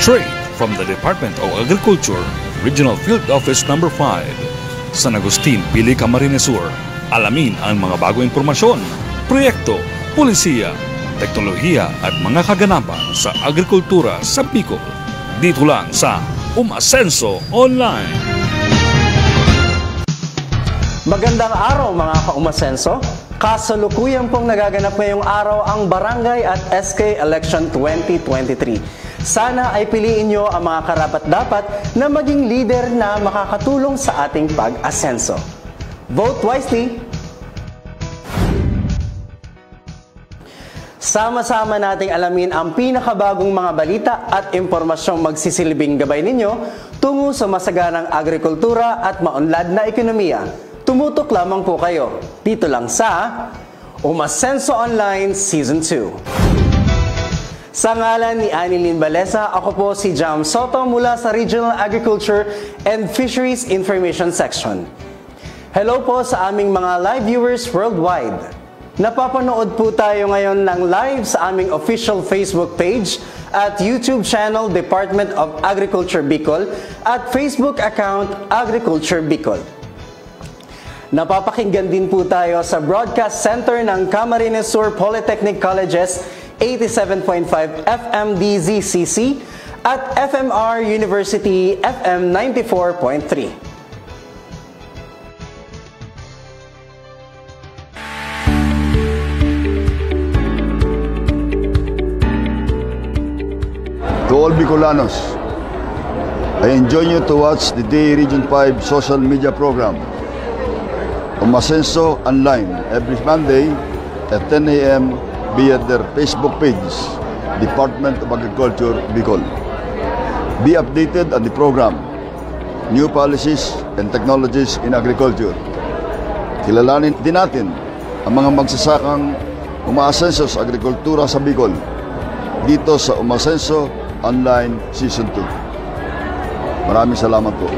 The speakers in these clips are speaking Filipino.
Straight from the Department of Agriculture, Regional Field Office No. 5, San Agustin, Pili, Camarines Sur. Alamin ang mga bagong impormasyon, proyekto, pulisiya, teknolohiya at mga kaganapan sa agrikultura sa Bicol. Dito lang sa Umasenso Online. Magandang araw mga ka-Umasenso. Kasalukuyan pong nagaganap ngayong araw ang Barangay at SK Election 2023. Sana ay piliin nyo ang mga karapat-dapat na maging leader na makakatulong sa ating pag-asenso. Vote wisely! Sama-sama nating alamin ang pinakabagong mga balita at impormasyong magsisilbing gabay ninyo tungo sa masaganang agrikultura at maunlad na ekonomiya. Tumutok lamang po kayo dito lang sa Umasenso Online Season 2. Sa ngalan ni Anilyn Balesa, ako po si Jam Soto mula sa Regional Agriculture and Fisheries Information Section. Hello po sa aming mga live viewers worldwide. Napapanood po tayo ngayon ng live sa aming official Facebook page at YouTube channel Department of Agriculture Bicol at Facebook account Agriculture Bicol. Napapakinggan din po tayo sa broadcast center ng Camarines Sur Polytechnic College's 87.5 FM DZCC at FMR University FM 94.3. To all Bicolanos, I enjoin you to watch the Day Region 5 social media program Umasenso Online every Monday at 10 a.m. via their Facebook page, Department of Agriculture, Bicol. Be updated on the program, new policies and technologies in agriculture. Kilalanin din natin ang mga magsasakang umaasenso sa agrikultura sa Bicol dito sa Umasenso Online Season 2. Maraming salamat po.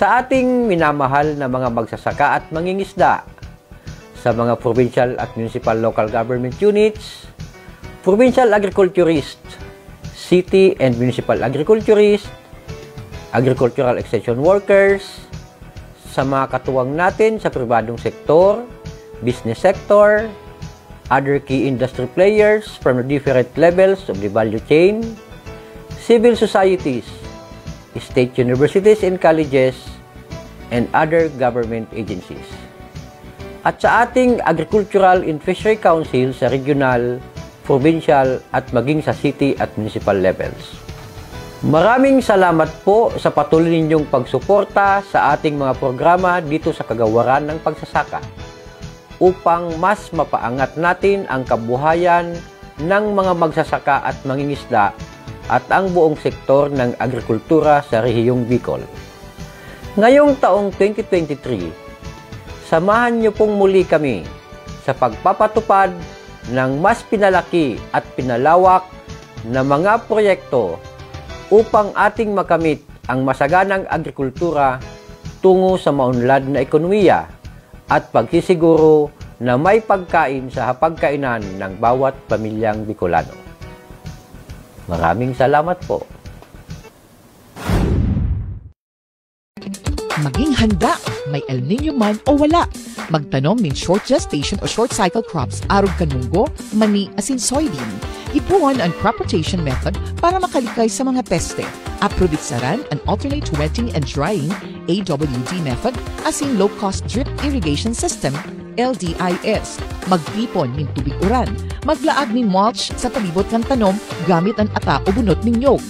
Sa ating minamahal na mga magsasaka at mangingisda, sa mga provincial at municipal local government units, provincial agriculturist, city and municipal agriculturist, agricultural extension workers, sa mga katuwang natin sa pribadong sektor, business sector, other key industry players from the different levels of the value chain, civil societies, state universities and colleges, and other government agencies. At sa ating Agricultural and Fishery Council sa regional, provincial at maging sa city at municipal levels. Maraming salamat po sa patuloy ninyong pagsuporta sa ating mga programa dito sa kagawaran ng pagsasaka upang mas mapaangat natin ang kabuhayan ng mga magsasaka at mangingisda at ang buong sektor ng agrikultura sa rehiyong Bicol. Ngayong taong 2023, samahan niyo pong muli kami sa pagpapatupad ng mas pinalaki at pinalawak na mga proyekto upang ating makamit ang masaganang agrikultura tungo sa maunlad na ekonomiya at pagsisiguro na may pagkain sa hapagkainan ng bawat pamilyang Bicolano. Maraming salamat po. Maging handa, may El Nino man o wala. Magtanom ng short gestation o short cycle crops, arog kanunggo, mani, asin soybean. Ipuan ang crop rotation method para makalikay sa mga peste. Aproditsaran ang alternate wetting and drying, AWD method, asin low-cost drip irrigation system, LDIS. Magtipon ng tubig uran. Maglaag ng mulch sa palibot ng tanom gamit ang ata o bunot ng nyog.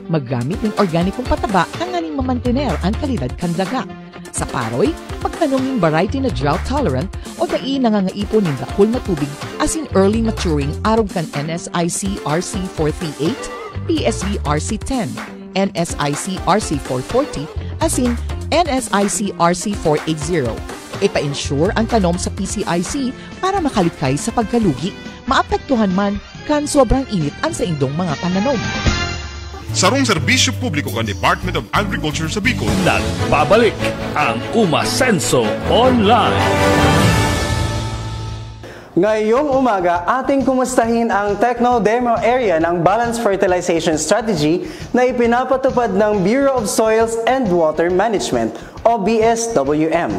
Maggamit ng organikong pataba ang aning mamantener ang kalidad kandaga. Sa paroy, pagtanom ng variety na drought-tolerant o dai nangangaipon ng dakul na tubig as in early maturing arog kan NSIC RC 438, PSV RC 10, NSIC RC 440, as in NSIC RC 480. Ipa-ensure ang tanom sa PCIC para makalikay sa pagkalugi. Maapektuhan man kan sobrang init ang sa indong mga pananom. Sarong serbisyo publiko kan Department of Agriculture sa Bicol. Nagbabalik ang Umasenso Online. Ngayong umaga, ating kumustahin ang Techno Demo Area ng Balanced Fertilization Strategy na ipinapatupad ng Bureau of Soils and Water Management o BSWM.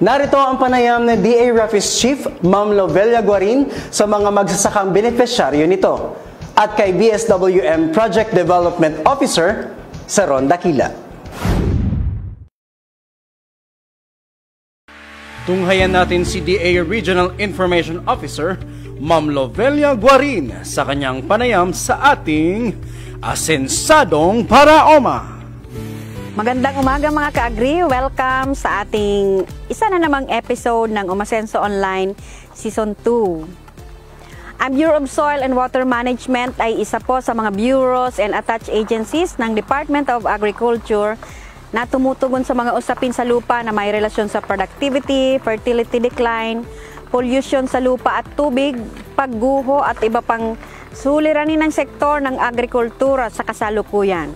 Narito ang panayam ni DA Office Chief Ma'am Lovelia Guarin sa mga magsasakang benepisyaryo nito at kay BSWM Project Development Officer Seron Dakila. Tunghayan natin si DA Regional Information Officer Ma'am Lovelia Guarin sa kanyang panayam sa ating Asensadong Paraoma. Magandang umaga mga ka-agri. Welcome sa ating isa na namang episode ng Umasenso Online Season 2. Ang Bureau of Soil and Water Management ay isa po sa mga bureaus and attached agencies ng Department of Agriculture na tumutugon sa mga usapin sa lupa na may relasyon sa productivity, fertility decline, pollution sa lupa at tubig, pagguho at iba pang suliranin ng sektor ng agrikultura sa kasalukuyan.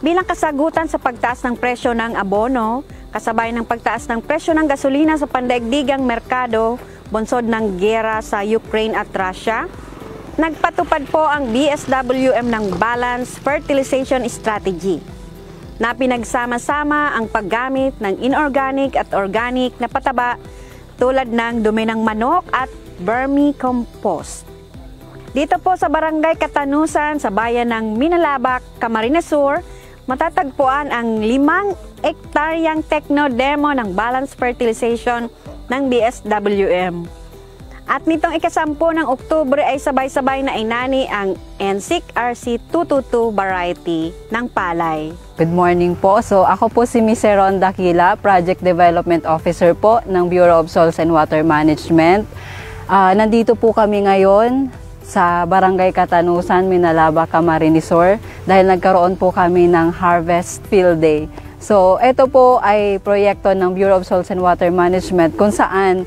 Bilang kasagutan sa pagtaas ng presyo ng abono, kasabay ng pagtaas ng presyo ng gasolina sa pandaigdigang merkado, bunsod ng giyera sa Ukraine at Russia, nagpatupad po ang BSWM ng Balanced Fertilization Strategy na pinagsama-sama ang paggamit ng inorganic at organic na pataba tulad ng dumi ng manok at vermicompost. Dito po sa Barangay Katanusan sa bayan ng Minalabak, Camarines Sur, matatagpuan ang 5 hektaryang techno-demo ng Balanced Fertilization ng BSWM. At nitong ika-10 ng Oktubre ay sabay-sabay na inani ang NSIC RC222 variety ng palay. Good morning po. So ako po si Ms. Seron Dakila, Project Development Officer po ng Bureau of Soils and Water Management. Nandito po kami ngayon sa Barangay Katanusan, Minalabak, Camarines Sur dahil nagkaroon po kami ng Harvest Field Day. So, ito po ay proyekto ng Bureau of Soils and Water Management kung saan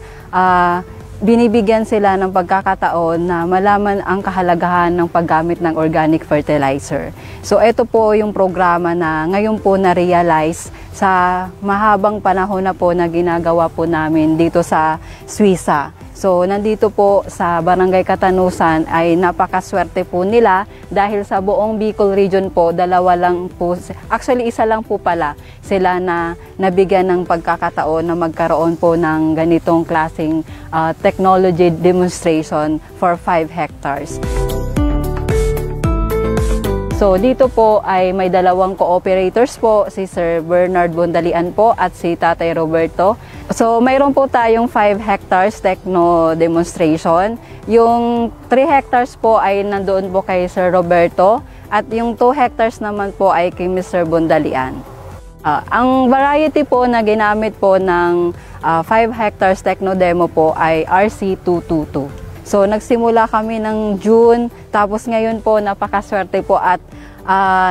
binibigyan sila ng pagkakataon na malaman ang kahalagahan ng paggamit ng organic fertilizer. So, ito po yung programa na ngayon po na-realize sa mahabang panahon na po na ginagawa po namin dito sa Suiza. So, nandito po sa Barangay Katanusan ay napakaswerte po nila dahil sa buong Bicol region po, dalawa lang po, actually isa lang po pala sila na nabigyan ng pagkakataon na magkaroon po ng ganitong klaseng technology demonstration for 5 hectares. So, dito po ay may dalawang cooperators po, si Sir Bernard Bondalian po at si Tatay Roberto. So, mayroon po tayong 5 hectares techno demonstration. Yung 3 hectares po ay nandoon po kay Sir Roberto at yung 2 hectares naman po ay kay Mr. Bondalian. Ang variety po na ginamit po ng 5 hectares techno demo po ay RC222. So, nagsimula kami ng June, tapos ngayon po napakaswerte po at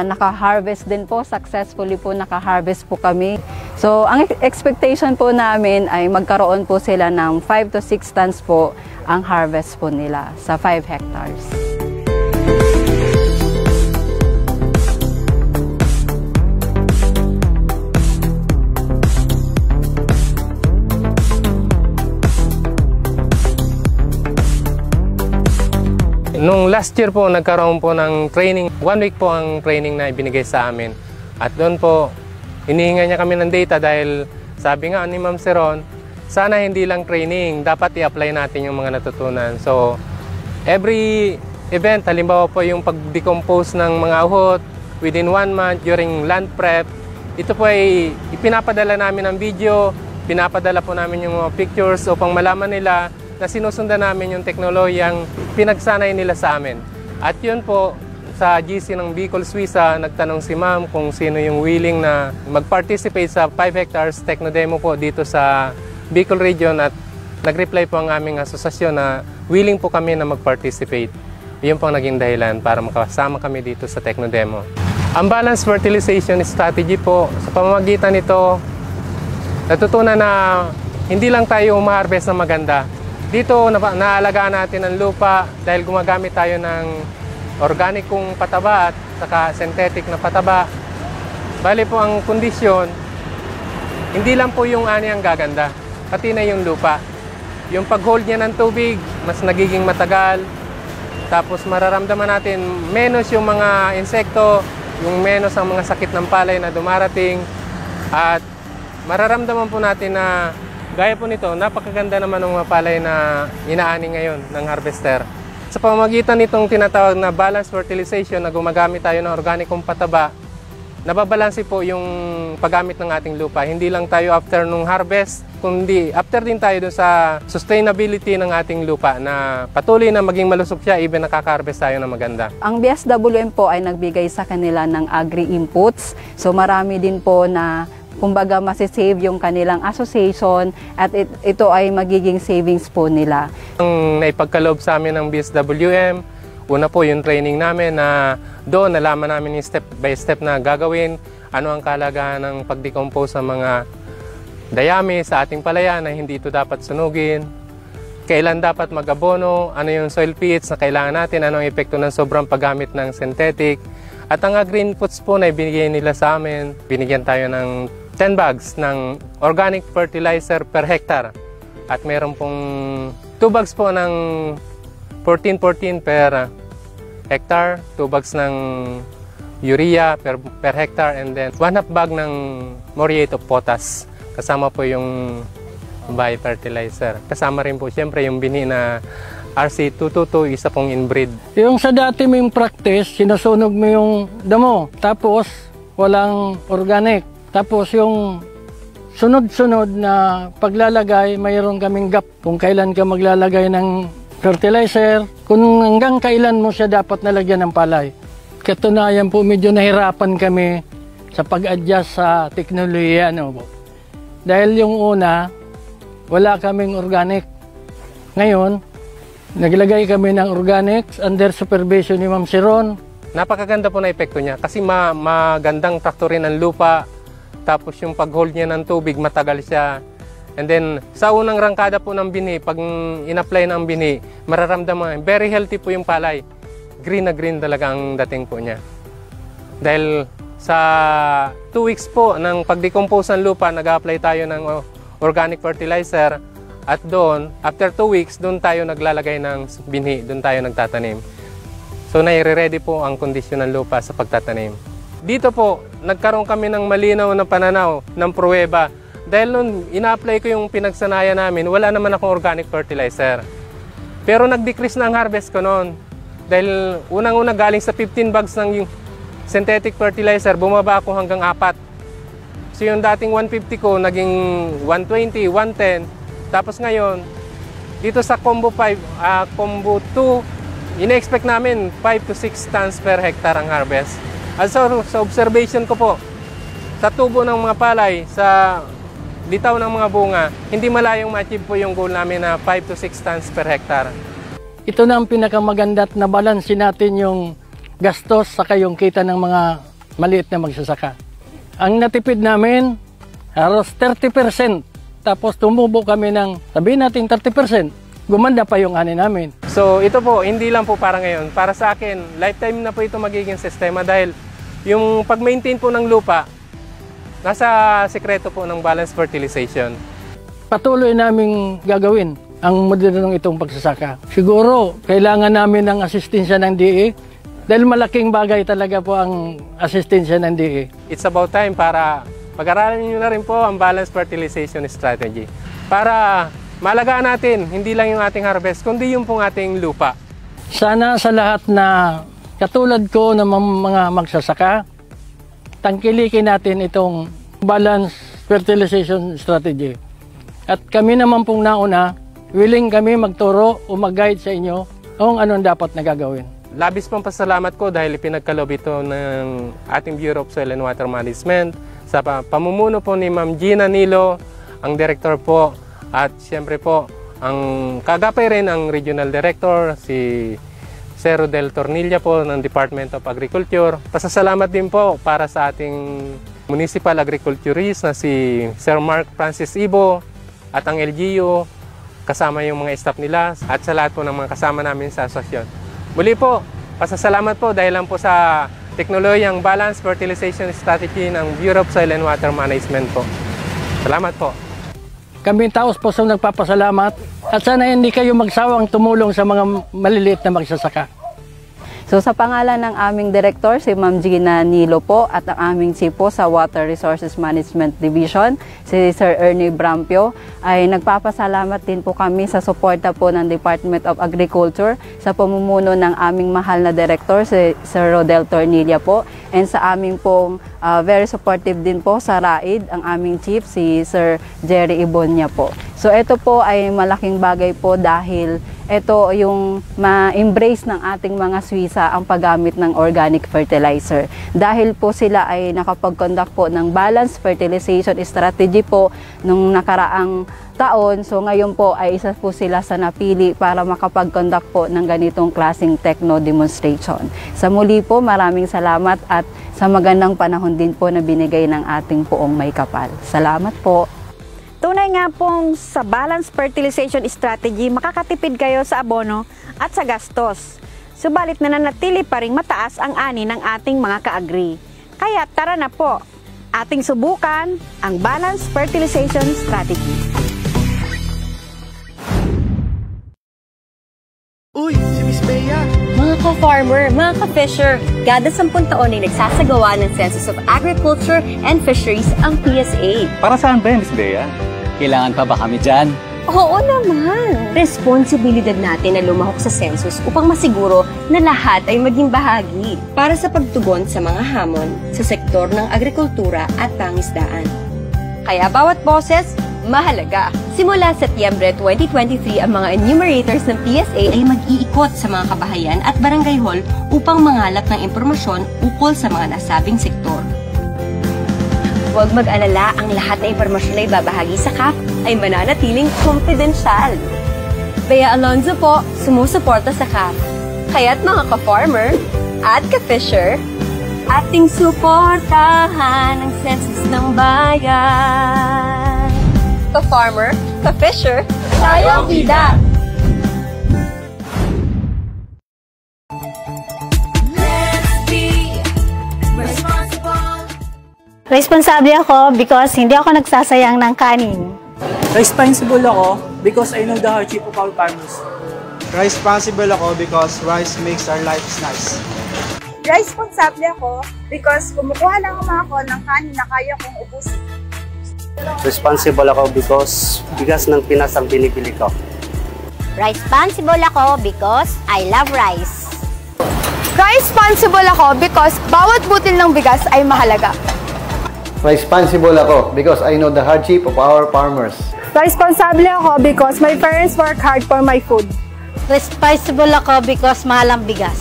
naka-harvest din po, successfully po naka-harvest po kami. So, ang expectation po namin ay magkaroon po sila ng 5 to 6 tons po ang harvest po nila sa 5 hectares. Nung last year po, nagkaroon po ng training. 1 week po ang training na ibinigay sa amin. At doon po, hinihinga niya kami ng data dahil sabi nga ni Ma'am Seron, sana hindi lang training, dapat i-apply natin yung mga natutunan. So, every event, halimbawa po yung pag-decompose ng mga uhot within 1 month during land prep, ito po ay ipinapadala namin ng video, pinapadala po namin yung mga pictures upang malaman nila na sinusundan namin yung teknolohiyang pinagsanay nila sa amin. At yun po, sa GC ng Bicol, Suiza, nagtanong si Ma'am kung sino yung willing na mag-participate sa 5 hectares techno-demo po dito sa Bicol region at nag-reply po ang aming asosasyon na willing po kami na mag-participate. Yun po ang naging dahilan para makasama kami dito sa techno-demo. Ang Balanced Fertilization Strategy po, sa pamamagitan nito, natutunan na hindi lang tayo ma-harvest na maganda. Dito, naalagaan natin ang lupa dahil gumagamit tayo ng organikong pataba at saka synthetic na pataba. Bali po ang kondisyon, hindi lang po yung ani ang gaganda, pati na yung lupa. yung pag-hold niya ng tubig, mas nagiging matagal. Tapos mararamdaman natin menos yung mga insekto, yung menos ang mga sakit ng palay na dumarating. At mararamdaman po natin na gaya po nito, napakaganda naman ng mga palay na inaani ngayon ng harvester. Sa pamamagitan nitong tinatawag na balanced fertilization na gumagamit tayo ng organikong pataba, nababalanse po yung paggamit ng ating lupa. Hindi lang tayo after nung harvest, kundi after din tayo dun sa sustainability ng ating lupa na patuloy na maging malusog siya even nakaka-harvest tayo na maganda. Ang BSWM po ay nagbigay sa kanila ng agri-inputs. So marami din po na kumbaga masisave yung kanilang association at ito ay magiging savings po nila. Ang naipagkaloob sa amin ng BSWM, una po yung training namin na doon nalaman namin yung step by step na gagawin, ano ang kalagahan ng pag-decompose sa mga dayami sa ating palaya na hindi ito dapat sunugin, kailan dapat mag-abono, ano yung soil pH na kailangan natin, ano ang epekto ng sobrang paggamit ng synthetic. At ang green inputs po na ibinigay nila sa amin, binigyan tayo ng 10 bags ng organic fertilizer per hectare. At meron pong 2 bags po ng 14-14 per hectare, 2 bags ng urea per hectare, and then 1/2 bag ng muriate of potash. Kasama po yung biofertilizer. Kasama rin po siyempre yung bini na RC222, isa pong inbreed. Yung sa dati mong practice, sinusunog mo yung damo, tapos walang organic. Tapos yung sunod-sunod na paglalagay, mayroon kaming gap kung kailan ka maglalagay ng fertilizer, kung hanggang kailan mo siya dapat nalagyan ng palay. Katunayan po, medyo nahirapan kami sa pag-adjust sa teknolohiya. Dahil yung una, wala kaming organic. Ngayon, naglagay kami ng organics under supervision ni Ma'am Siron. Napakaganda po na epekto niya kasi magandang traktorin ang lupa, tapos yung pag-hold niya ng tubig, matagal siya. And then, sa unang rangkada po ng bini, pag in-apply ng bini, mararamdaman, very healthy po yung palay. Green na green talaga ang dating po niya. Dahil sa 2 weeks po ng pag-decompose ng lupa, nag-apply tayo ng organic fertilizer. At doon, after 2 weeks, doon tayo naglalagay ng binhi, doon tayo nagtatanim. So, nai-ready po ang kondisyon ng lupa sa pagtatanim. Dito po, nagkaroon kami ng malinaw na pananaw ng pruweba. Dahil noon, ina-apply ko yung pinagsanayan namin, wala naman akong organic fertilizer. Pero nag-decrease na ang harvest ko noon. Dahil unang-una galing sa 15 bags ng synthetic fertilizer, bumaba ako hanggang 4. So yung dating 150 ko, naging 120, 110. Tapos ngayon, dito sa combo 5, combo 2, ina-expect namin 5 to 6 tons per hectare ang harvest. At sa observation ko po, sa tubo ng mga palay, sa litaw ng mga bunga, hindi malayong ma-achieve po yung goal namin na 5 to 6 tons per hectare. Ito na ang pinakamaganda't na balansin natin yung gastos saka yung kita ng mga maliit na magsasaka. Ang natipid namin, halos 30%. Tapos tumubo kami ng, sabihin natin 30%. Gumanda pa yung ani namin. So ito po, hindi lang po para ngayon. Para sa akin, lifetime na po ito magiging sistema dahil yung pag-maintain po ng lupa, nasa sekreto po ng balanced fertilization. Patuloy naming gagawin ang modernong itong pagsasaka. Siguro, kailangan namin ng asistensya ng DA dahil malaking bagay talaga po ang asistensya ng DA. It's about time para pag-aralan nyo na rin po ang balanced fertilization strategy. Para malagaan natin, hindi lang yung ating harvest, kundi yung pong ating lupa. Sana sa lahat na katulad ko ng mga magsasaka, tangkilikin natin itong balanced fertilization strategy. At kami naman pong nauna, willing kami magturo o mag-guide sa inyo kung anong dapat na gagawin. Labis pong pasalamat ko dahil ipinagkaloob ito ng ating Bureau of Soil and Water Management sa pamumuno po ni Ma'am Gina Nilo, ang director po, at siyempre po ang kagapay rin ang regional director, si Sir Rodel Tornilla po ng Department of Agriculture. Pasasalamat din po para sa ating municipal agriculturist na si Sir Mark Francis Ibo at ang LGU, kasama yung mga staff nila at sa lahat po ng mga kasama namin sa asosyon. Muli po, pasasalamat po dahil lang po sa teknolohiyang balanced fertilization strategy ng Bureau of Soil and Water Management po. Salamat po. Kami taos pusong nagpapasalamat at sana hindi kayo magsawang tumulong sa mga maliliit na magsasaka. So sa pangalan ng aming director, si Ma'am Gina Nilo po, at ang aming chief po sa Water Resources Management Division, si Sir Ernie Brampio, ay nagpapasalamat din po kami sa suporta po ng Department of Agriculture sa pamumuno ng aming mahal na director, si Sir Rodel Tornilla po, and sa aming pong very supportive din po sa RAID, ang aming chief, si Sir Jerry Ibonia po. So ito po ay malaking bagay po dahil ito yung ma-embrace ng ating mga Swisa ang paggamit ng organic fertilizer. Dahil po sila ay nakapag-conduct po ng balanced fertilization strategy po nung nakaraang taon. So ngayon po ay isa po sila sa napili para makapag-conduct po ng ganitong klaseng techno demonstration. Sa muli po, maraming salamat at sa magandang panahon din po na binigay ng ating poong may kapal. Salamat po. Tunay nga pong sa balanced fertilization strategy, makakatipid kayo sa abono at sa gastos. Subalit nananatili pa ring mataas ang ani ng ating mga ka-agri. Kaya tara na po, ating subukan ang balanced fertilization strategy. Uy, si Miss Bea! Mga ka-farmer, mga ka-fisher, kada 10 taon ay nagsasagawa ng Census of Agriculture and Fisheries ang PSA. Para saan ba, Miss Bea? Kailangan pa ba kami dyan? Oo naman! Responsibilidad natin na lumahok sa census upang masiguro na lahat ay maging bahagi para sa pagtugon sa mga hamon sa sektor ng agrikultura at pangisdaan. Kaya bawat boses, mahalaga. Simula Setyembre 2023, ang mga enumerators ng PSA ay mag-iikot sa mga kabahayan at barangay hall upang mangalap ng impormasyon ukol sa mga nasabing sektor. Huwag mag-alala, ang lahat na impormasyon na ibabahagi sa CAF ay mananatiling confidential. Bea Alonzo po, sumusuporta sa CAF. Kaya't mga ka-farmer at ka-fisher, ating suportahan ang census ng bayan. Ka-farmer, ka-fisher, tayo ang bida! Responsable ako because hindi ako nagsasayang ng kanin. Responsible ako because I know the hardship of our farmers. Responsible ako because rice makes our lives nice. Responsable ako because kumukuha lang ako ng kanin na kaya kong ubusin. Responsible ako because bigas ng Pinas ang binibili ko. Responsible ako because I love rice. Responsible ako because bawat butil ng bigas ay mahalaga. Responsible ako because I know the hardship of our farmers. Responsable ako because my parents work hard for my food. Responsible ako because mahal ang bigas.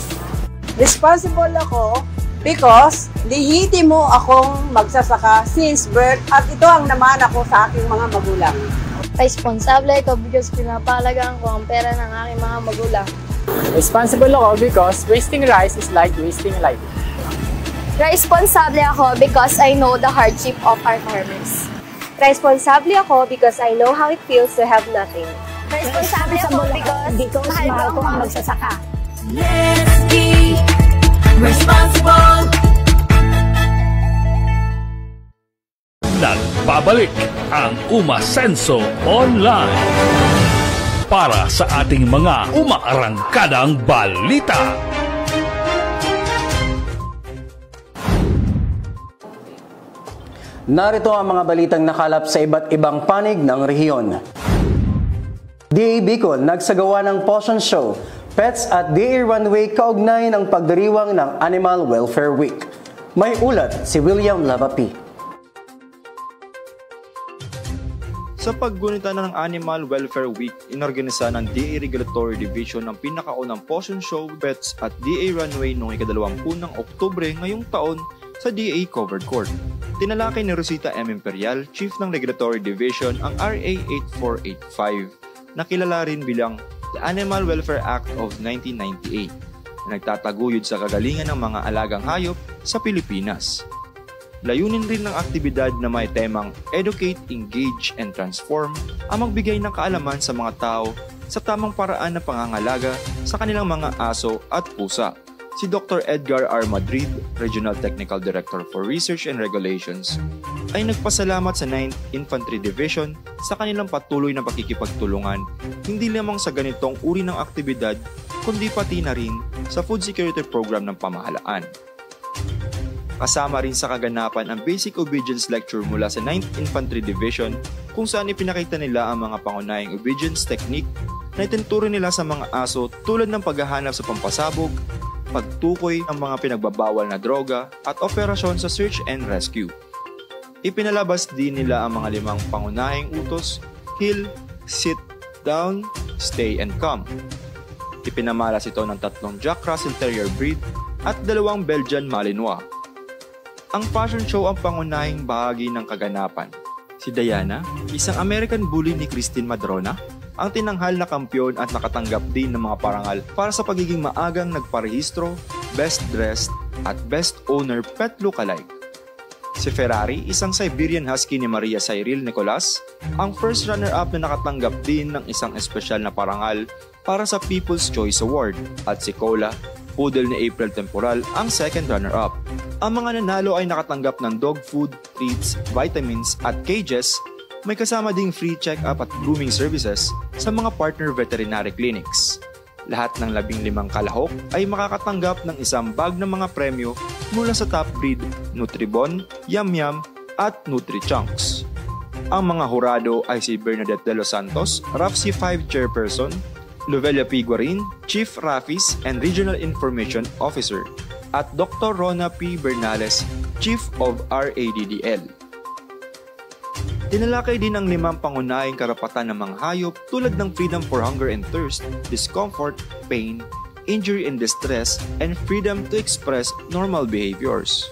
Responsible ako because lehitimo akong magsasaka since birth at ito ang naman ako sa aking mga magulang. Responsable ako because pinapahalagaan ko ang pera ng aking mga magulang. Responsible ako because wasting rice is like wasting life. Responsable ako because I know the hardship of our farmers. Responsable ako because I know how it feels to have nothing. Responsable ako because mahal ko ang magsasaka. Let's be responsible. Nagbabalik ang Umasenso Online para sa ating mga umaarangkadang balita. Narito ang mga balitang nakalap sa iba't ibang panig ng rehiyon. DA Bicol nagsagawa ng Potion Show, Pets at DA Runway kaugnay ng pagdiriwang ng Animal Welfare Week. May ulat si William Lavapi. Sa paggunita ng Animal Welfare Week, inorganisa ng DA Regulatory Division ng pinakaunang Potion Show, Pets at DA Runway noong ika-20 ng Oktubre ngayong taon sa DA Covered Court. Tinalakay ni Rosita M. Imperial, Chief ng Regulatory Division, ang RA 8485 na kilala rin bilang the Animal Welfare Act of 1998 na nagtataguyod sa kagalingan ng mga alagang hayop sa Pilipinas. Layunin rin ng aktibidad na may temang Educate, Engage, and Transform ang magbigay ng kaalaman sa mga tao sa tamang paraan na pangangalaga sa kanilang mga aso at pusa si Dr. Edgar R. Madrid, Regional Technical Director for Research and Regulations, ay nagpasalamat sa 9th Infantry Division sa kanilang patuloy na pakikipagtulungan hindi lamang sa ganitong uri ng aktibidad kundi pati na rin sa food security program ng pamahalaan. Kasama rin sa kaganapan ang Basic Obedience Lecture mula sa 9th Infantry Division kung saan ipinakita nila ang mga pangunahing obedience technique na itinuturo nila sa mga aso tulad ng paghahanap sa pampasabog, pagtukoy ng mga pinagbabawal na droga at operasyon sa search and rescue. Ipinalabas din nila ang mga 5 pangunahing utos, kill, sit, down, stay, and come. Ipinamalas ito ng 3 Jack Russell Terrier breed at 2 Belgian Malinois. Ang fashion show ang pangunahing bahagi ng kaganapan. Si Diana, isang American bully ni Christine Madrona, ang tinanghal na kampiyon at nakatanggap din ng mga parangal para sa pagiging maagang nagparehistro, best dressed, at best owner pet lookalike. Si Ferrari, isang Siberian Husky ni Maria Cyril Nicolas, ang first runner-up na nakatanggap din ng isang espesyal na parangal para sa People's Choice Award, at si Cola, poodle ni April Temporal, ang second runner-up. Ang mga nanalo ay nakatanggap ng dog food, treats, vitamins at cages. May kasama ding free check-up at grooming services sa mga partner veterinary clinics. Lahat ng 15 kalahok ay makakatanggap ng isang bag ng mga premyo mula sa top breed, Nutribon, Yum Yum at Nutri-Chunks. Ang mga hurado ay si Bernadette de los Santos, RAFC 5 Chairperson, Lovelia P. Guarin, Chief RAFIS and Regional Information Officer, at Dr. Rona P. Bernales, Chief of RADDL. Tinalakay din ang 5 pangunahing karapatan ng mga hayop tulad ng freedom for hunger and thirst, discomfort, pain, injury and distress, and freedom to express normal behaviors.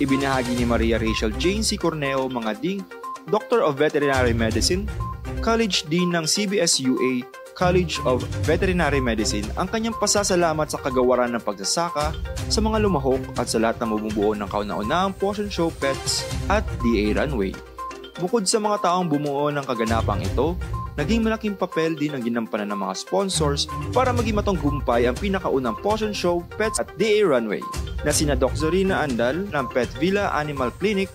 Ibinahagi ni Maria Rachel Jane C. Corneo Mangading, Doctor of Veterinary Medicine, College Dean ng CBSUA, College of Veterinary Medicine, ang kanyang pasasalamat sa kagawaran ng pagsasaka sa mga lumahok at sa lahat na bumubuo ng kauna-unahang Potion Show Pets at DA Runway. Bukod sa mga taong bumuo ng kaganapang ito, naging malaking papel din ang ginampanan ng mga sponsors para maging matanggumpay ang pinakaunang Potion Show Pets at DA Runway na sina Doc Zorina Andal ng Pet Villa Animal Clinic,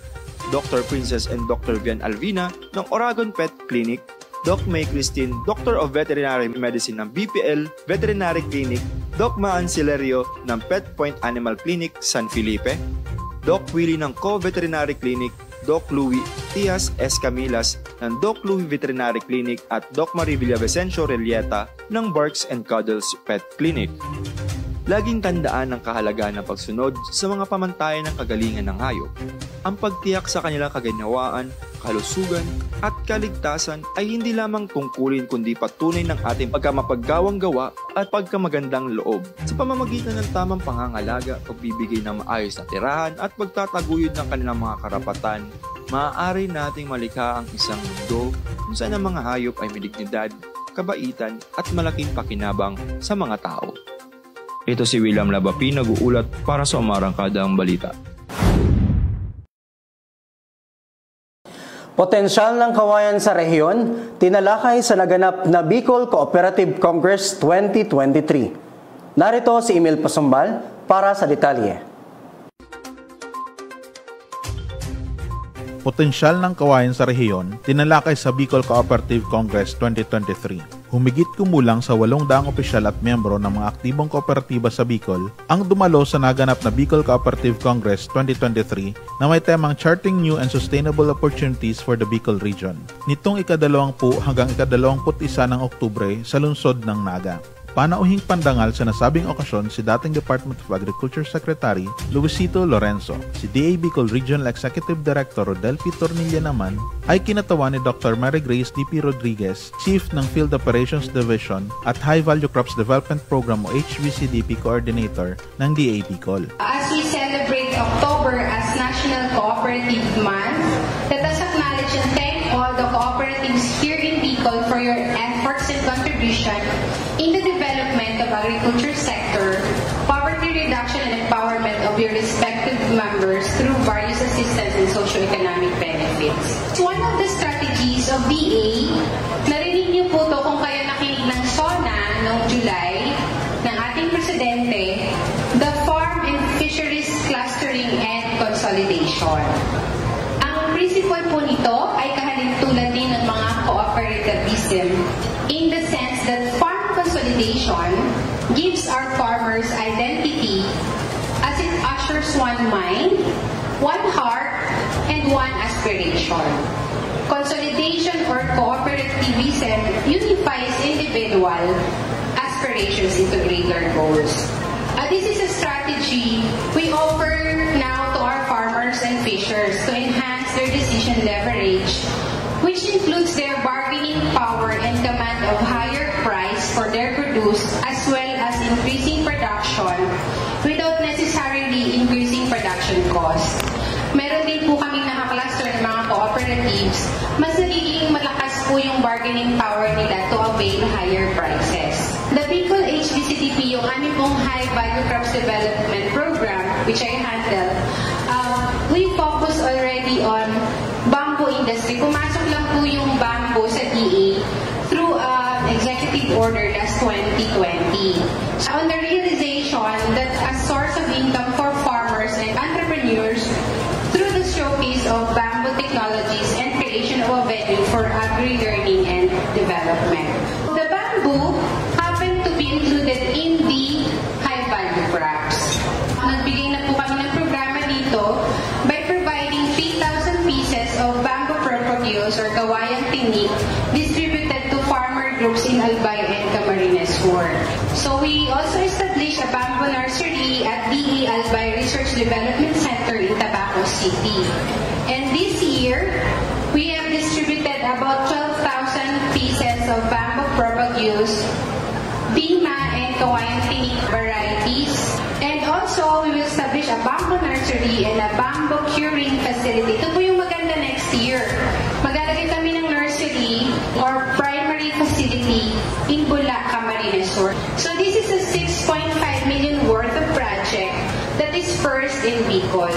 Dr. Princess and Dr. Vian Alvina ng Oragon Pet Clinic, Doc May Christine, Doctor of Veterinary Medicine ng BPL Veterinary Clinic, Doc Maan Silerio ng Pet Point Animal Clinic, San Felipe, Doc Willie ng Co-Veterinary Clinic, Doc Louis Tias S. Camilas ng Doc Louis Veterinary Clinic at Doc Marie Villavicencio Relieta ng Barks and Cuddles Pet Clinic. Laging tandaan ang kahalagaan ng pagsunod sa mga pamantayan ng kagalingan ng hayop. Ang pagtiyak sa kanilang kaginhawaan, kalusugan at kaligtasan ay hindi lamang tungkulin kundi patunay ng ating pagkamapagawang gawa at pagkamagandang loob. Sa pamamagitan ng tamang pangangalaga, pagbibigay ng maayos na tirahan at pagtataguyod ng kanilang mga karapatan, maaari nating malikha ang isang mundo kung saan ang mga hayop ay may dignidad, kabaitan at malaking pakinabang sa mga tao. Ito si William Labapi, nag-uulat para sa Umarangkadang Balita. Potensyal ng kawayan sa rehiyon, tinalakay sa naganap na Bicol Cooperative Congress 2023. Narito si Emil Pasumbal para sa detalye. Potensyal ng kawayan sa rehiyon, tinalakay sa Bicol Cooperative Congress 2023. Humigit kumulang sa 800 opisyal at miyembro ng mga aktibong kooperatiba sa Bicol ang dumalo sa naganap na Bicol Cooperative Congress 2023 na may temang Charting New and Sustainable Opportunities for the Bicol Region. Nitong ika-20 hanggang ika-21 ng Oktubre sa lungsod ng Naga. Panauhing pandangal sa nasabing okasyon si dating Department of Agriculture Secretary Luisito Lorenzo. Si DA Bicol Regional Executive Director Rodel P. Tornilla naman ay kinatawa ni Dr. Mary Grace D.P. Rodriguez, Chief ng Field Operations Division at High Value Crops Development Program o HVCDP Coordinator ng DA Bicol. As we celebrate October as National Cooperative Month, let us acknowledge and thank all the cooperatives here in Bicol for your efforts and contribution in the development of agriculture sector, poverty reduction and empowerment of your respective members through various assistance and socio-economic benefits. One of the strategies of BA, narinig niyo po to kung kayo nakinig ng SONA noong July ng ating presidente, the Farm recognition gives our farmers identity as it ushers one mind, one heart, and one aspiration. Consolidation or cooperativism unifies individual aspirations into greater goals. This is a strategy we offer now to our farmers and fishers to enhance their decision leverage, which includes their bargaining power and command of higher price for their produce, as well as increasing production without necessarily increasing production costs. Meron din po kaming nakakluster ng mga cooperatives, mas nagiging malakas po yung bargaining power nila to avail higher prices. The Bicol HBCDP, yung aming pong High Value Crops Development Program, which I handle, we focus already on bamboo industry. Pumasok lang po yung bamboo sa DA through executive order last 2020. On the realization that a source of income for farmers and entrepreneurs through the showcase of bamboo technologies and creation of a venue for agri-learning and development. The bamboo happened to be included in the high-value crops. Nagbigay na po kami ng programa dito by providing 3,000 pieces of bamboo produce or kawayang tinik distributed to farmer groups in Albay and Camarines Sur. So we also established a bamboo nursery at DA Albay Research Development Center in Tabaco City. And this year, we have distributed about 12,000 pieces of bamboo produce, bima and kawayang tinik varieties. And also, we will establish a bamboo nursery and a bamboo curing facility. Ito po yung maganda next year. Maglalagay kami ng nursery or primary facility in Bula, Camarines Sur. So this is a 6.5 million worth of project that is first in Bicol.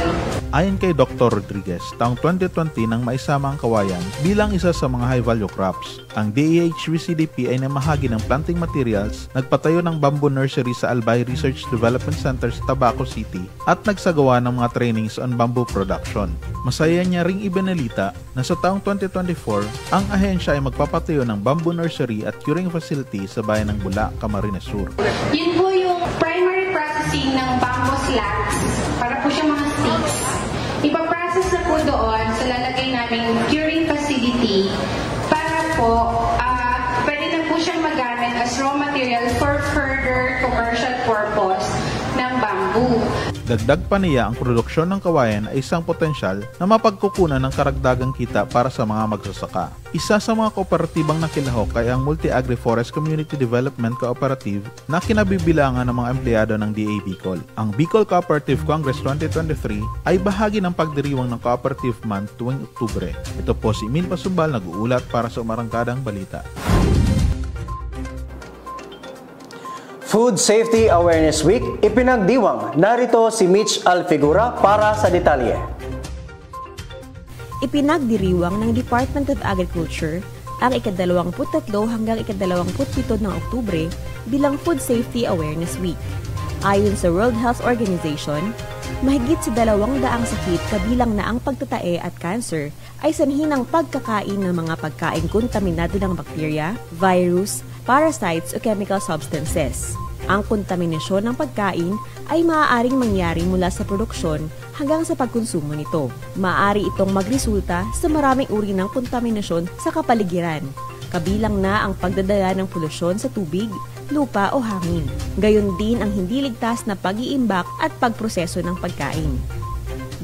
Ayon kay Dr. Rodriguez, taong 2020 nang maisama ang kawayan bilang isa sa mga high-value crops. Ang DAHBCDP ay namahagi ng planting materials, nagpatayo ng bamboo nursery sa Albay Research Development Center sa Tabaco City at nagsagawa ng mga trainings on bamboo production. Masaya niya ring ibinalita na sa taong 2024, ang ahensya ay magpapatayo ng bamboo nursery at curing facility sa bayan ng Bula, Camarines Sur. Yun po yung primary processing ng bamboo slats para po siyang mga sticks. Ipaprocess na po doon sa lalagay naming curing facility para po pwede na po siyang magamit as raw material for further commercial purpose ng bamboo. Dagdag pa niya, ang produksyon ng kawayan ay isang potensyal na mapagkukunan ng karagdagang kita para sa mga magsasaka. Isa sa mga kooperatibang nakilahok ay ang Multi-Agri-Forest Community Development Cooperative na kinabibilangan ng mga empleyado ng DA Bicol. Ang Bicol Cooperative Congress 2023 ay bahagi ng pagdiriwang ng Cooperative Month tuwing Oktubre. Ito po si Min Pasumbal, nag-uulat para sa Umarangkadang Balita. Food Safety Awareness Week ipinagdiwang. Narito si Mitch Alfigura para sa detalye. Ipinagdiriwang ng Department of Agriculture ang ika-23 hanggang ika-27 ng Oktubre bilang Food Safety Awareness Week. Ayon sa World Health Organization, mahigit sa 200 sakit kabilang na ang pagtatae at cancer ay sanhi ng pagkakain ng mga pagkain kontaminado ng bakterya, virus, parasites o chemical substances. Ang kontaminasyon ng pagkain ay maaaring mangyari mula sa produksyon hanggang sa pagkonsumo nito. Maaari itong magresulta sa maraming uri ng kontaminasyon sa kapaligiran, kabilang na ang pagdadala ng polusyon sa tubig, lupa o hangin. Gayon din ang hindi ligtas na pag-iimbak at pagproseso ng pagkain.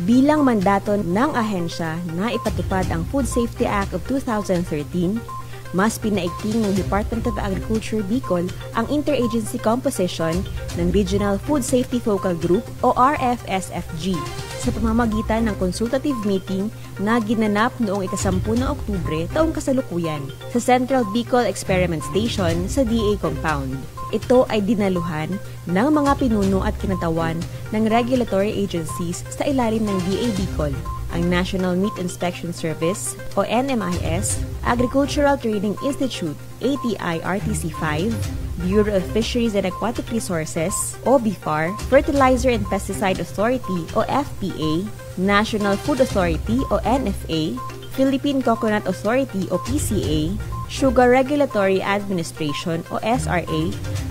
Bilang mandato ng ahensya na ipatupad ang Food Safety Act of 2013, mas pinaigting ng Department of Agriculture Bicol ang interagency composition ng Regional Food Safety Focal Group o RFSFG sa pamamagitan ng consultative meeting na ginanap noong ika-10 ng Oktubre taong kasalukuyan sa Central Bicol Experiment Station sa DA Compound. Ito ay dinaluhan ng mga pinuno at kinatawan ng regulatory agencies sa ilalim ng DA Bicol, ang National Meat Inspection Service o NMIS, Agricultural Training Institute ATI-RTC 5, Bureau of Fisheries and Aquatic Resources o BFAR, Fertilizer and Pesticide Authority o FPA, National Food Authority o NFA, Philippine Coconut Authority o PCA, Sugar Regulatory Administration o SRA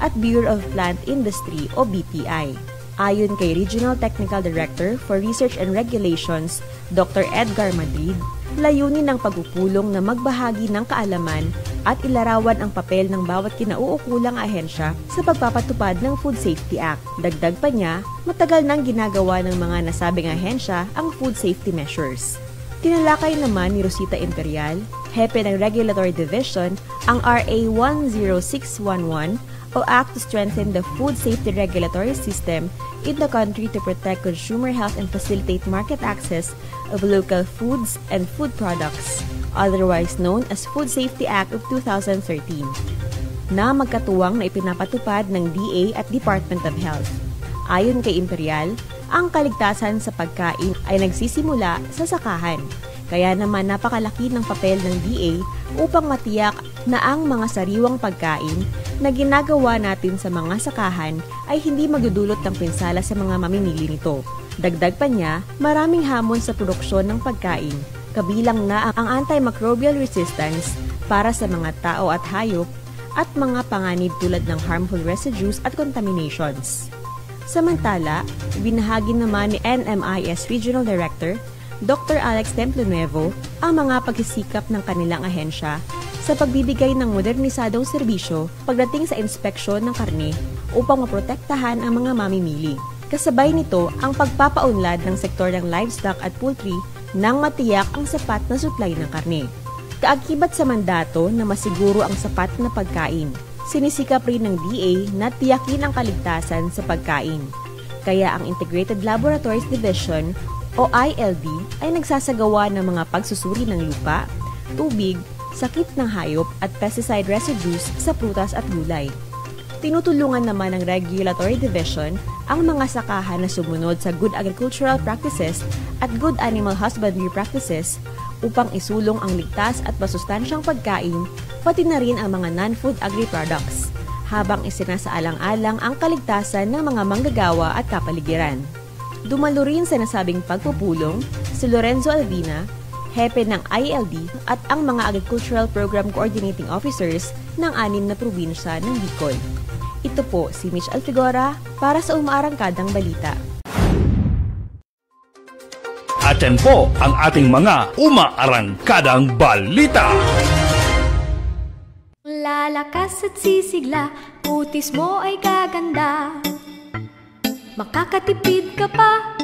at Bureau of Plant Industry o BPI. Ayon kay Regional Technical Director for Research and Regulations, Dr. Edgar Madrid, layunin ng pagpupulong na magbahagi ng kaalaman at ilarawan ang papel ng bawat kinauukulang ahensya sa pagpapatupad ng Food Safety Act. Dagdag pa niya, matagal nang ginagawa ng mga nasabing ahensya ang food safety measures. Tinalakay naman ni Rosita Imperial, hepe ng Regulatory Division, ang RA 10611 o Act to Strengthen the Food Safety Regulatory System in the country to protect consumer health and facilitate market access of local foods and food products, otherwise known as Food Safety Act of 2013, na magkatuwang na ipinapatupad ng DA at Department of Health. Ayon kay Imperial, ang kaligtasan sa pagkain ay nagsisimula sa sakahan. Kaya naman napakalaki ng papel ng DA upang matiyak na ang mga sariwang pagkain na ginagawa natin sa mga sakahan ay hindi magdudulot ng pinsala sa mga mamimili nito. Dagdag pa niya, maraming hamon sa produksyon ng pagkain, kabilang na ang antimicrobial resistance para sa mga tao at hayop at mga panganib tulad ng harmful residues at contaminations. Samantala, binahagi naman ni NMIS Regional Director Dr. Alex Templonuevo ang mga pagsisikap ng kanilang ahensya sa pagbibigay ng modernisadong serbisyo pagdating sa inspeksyon ng karne upang maprotektahan ang mga mamimili. Kasabay nito ang pagpapaunlad ng sektor ng livestock at poultry nang matiyak ang sapat na supply ng karne. Kaakibat sa mandato na masiguro ang sapat na pagkain, sinisikap rin ng DA na tiyakin ang kaligtasan sa pagkain. Kaya ang Integrated Laboratories Division o ILD ay nagsasagawa ng mga pagsusuri ng lupa, tubig, sakit ng hayop at pesticide residues sa prutas at gulay. Tinutulungan naman ng Regulatory Division ang mga sakahan na sumunod sa good agricultural practices at good animal husbandry practices upang isulong ang ligtas at masustansyang pagkain, pati na rin ang mga non-food agri-products, habang isinasaalang-alang ang kaligtasan ng mga manggagawa at kapaligiran. Dumalo rin sa nasabing pagpupulong si Lorenzo Alvina, hepe ng ILD at ang mga Agricultural Program Coordinating Officers ng 6 na probinsya ng Bicol. Ito po si Mitch Alfigora para sa Umaarangkadang Balita. At yan po ang ating mga Umaarangkadang Balita. Lalakas at sisigla, putis mo ay gaganda. Makakatipid ka pa.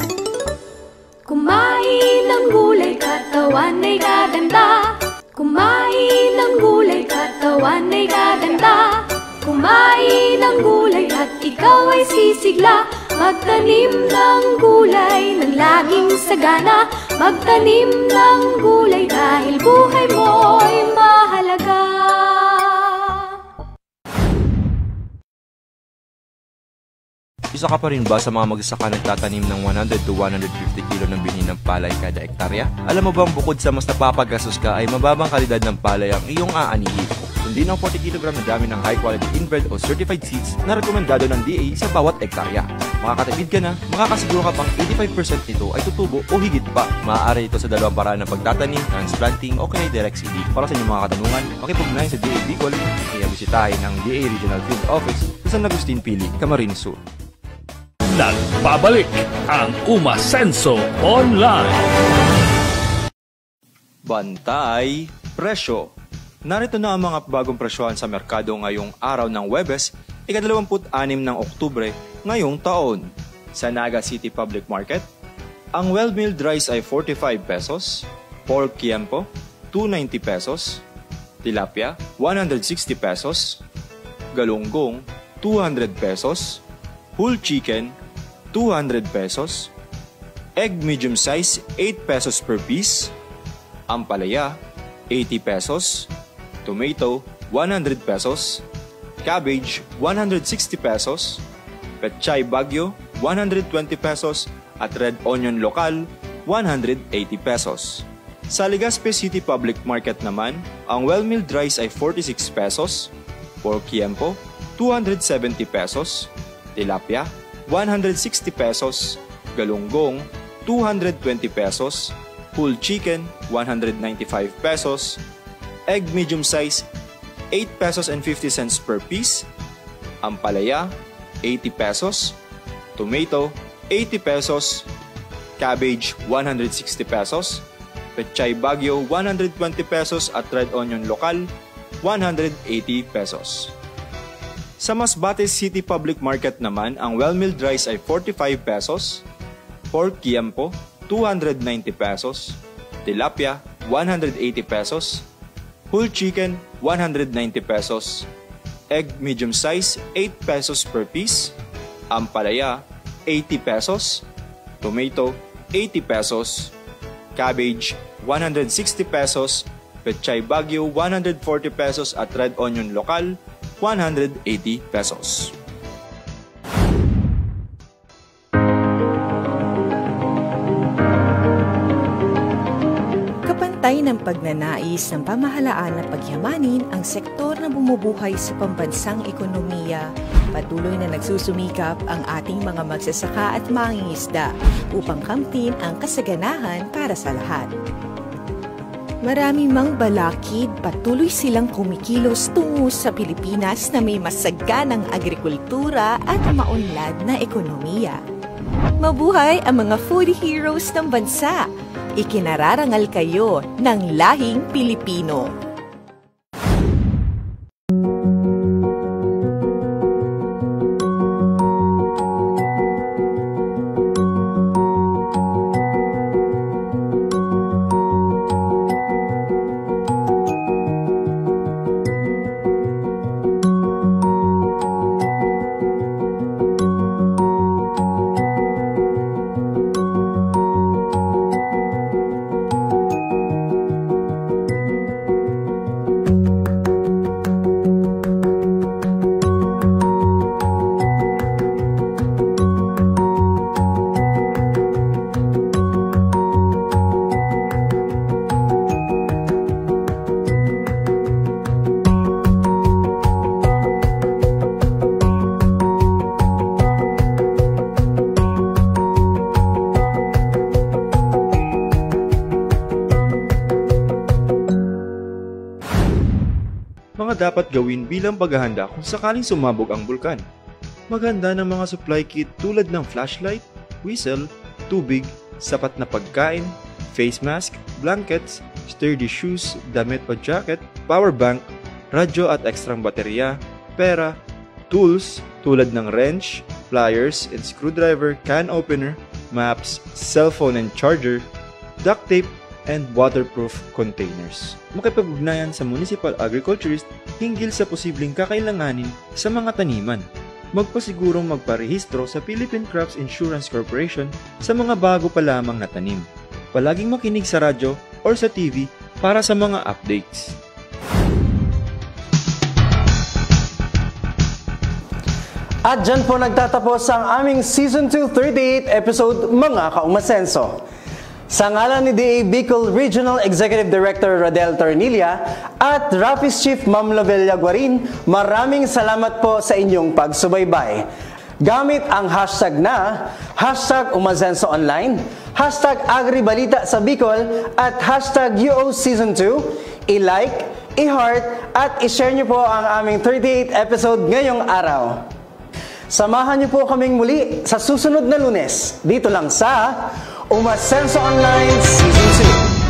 Kumain ng gulay, katawan ay gaganda. Kumain ng gulay, katawan ay gaganda. Kumain ng gulay at ikaw ay sisigla. Magtanim ng gulay ng laging sagana. Magtanim ng gulay dahil buhay mo ay mahalaga. Isa ka pa rin ba sa mga magsasaka nagtatanim ng 100 to 150 kilo ng bini ng palay kada ektarya? Alam mo bang bukod sa mas napapagastos ka ay mababang kalidad ng palay ang iyong aanihin? Kundi ng 40 kg na dami ng high quality inbred o certified seeds na rekomendado ng DA sa bawat ektarya. Makakatipid ka na, makakasiguro ka pang 85% nito ay tutubo o higit pa. Maaari ito sa dalawang paraan ng pagtatanim, transplanting o kaya direct seeding. Para sa inyong mga katanungan, makipag-ugnayan sa DA Bicol, kaya bisitahin ang DA Regional Field Office sa San Agustin Pili, Camarines Sur. Nagbabalik ang Umasenso Online. Bantay Presyo. Narito na ang mga bagong presyohan sa merkado ngayong araw ng Huwebes, ika-26 ng Oktubre ngayong taon. Sa Naga City Public Market, ang well-milled rice ay 45 pesos, pork kiempo 290 pesos, tilapia 160 pesos, galunggong 200 pesos, whole chicken 200 pesos, egg medium size 8 pesos per piece, ampalaya 80 pesos, tomato 100 pesos, cabbage 160 pesos, pechay bagyo 120 pesos at red onion lokal 180 pesos. Sa Legazpi City Public Market naman, ang well-milled rice ay 46 pesos, pork kiempo 270 pesos, tilapia 160 pesos, galunggong 220 pesos, whole chicken 195 pesos, egg medium size 8 pesos and 50 cents per piece. Ampalaya, 80 pesos. Tomato, 80 pesos. Cabbage, 160 pesos. Pechay Baguio, 120 pesos at red onion lokal, 180 pesos. Sa Masbate City Public Market naman, ang well-milled rice ay 45 pesos. Pork kiampo, 290 pesos. Tilapia, 180 pesos. Whole chicken, 190 pesos. Egg medium size, 8 pesos per piece. Ampalaya, 80 pesos. Tomato, 80 pesos. Cabbage, 160 pesos. Pechay Baguio, 140 pesos at red onion lokal, 180 pesos. Kapantay ng pagnanais ng pamahalaan na pagyamanin ang sektor na bumubuhay sa pambansang ekonomiya. Patuloy na nagsusumikap ang ating mga magsasaka at mangingisda upang kamtin ang kasaganahan para sa lahat. Marami mang balakid, patuloy silang kumikilos tungo sa Pilipinas na may masaganang agrikultura at maunlad na ekonomiya. Mabuhay ang mga food heroes ng bansa! Ikinararangal kayo ng lahing Pilipino. Mga dapat gawin bilang paghahanda kung sakaling sumabog ang bulkan. Maghanda ng mga supply kit tulad ng flashlight, whistle, tubig, sapat na pagkain, face mask, blankets, sturdy shoes, damit o jacket, power bank, radyo at ekstrang baterya, pera, tools tulad ng wrench, pliers and screwdriver, can opener, maps, cellphone and charger, duct tape, and waterproof containers. Makipag-ugnayan sa municipal agriculturist hinggil sa posibleng kakailanganin sa mga taniman. Magpasigurong magparehistro sa Philippine Crops Insurance Corporation sa mga bago pa lamang na tanim. Palaging makinig sa radyo or sa TV para sa mga updates. At dyan po nagtatapos ang aming Season 2 38 episode Mga Kaumasenso. Sa ngalan ni DA Bicol Regional Executive Director Rodel Tornilla at Rapis Chief Ma'am Lovelia Guarin, maraming salamat po sa inyong pagsubaybay. Gamit ang hashtag na #UmasensoOnline, #AgriBalita sa Bicol at #UO Season 2, i-like, i-heart at i-share niyo po ang aming 38 episode ngayong araw. Samahan niyo po kaming muli sa susunod na Lunes dito lang sa Umasenso Online Season 2.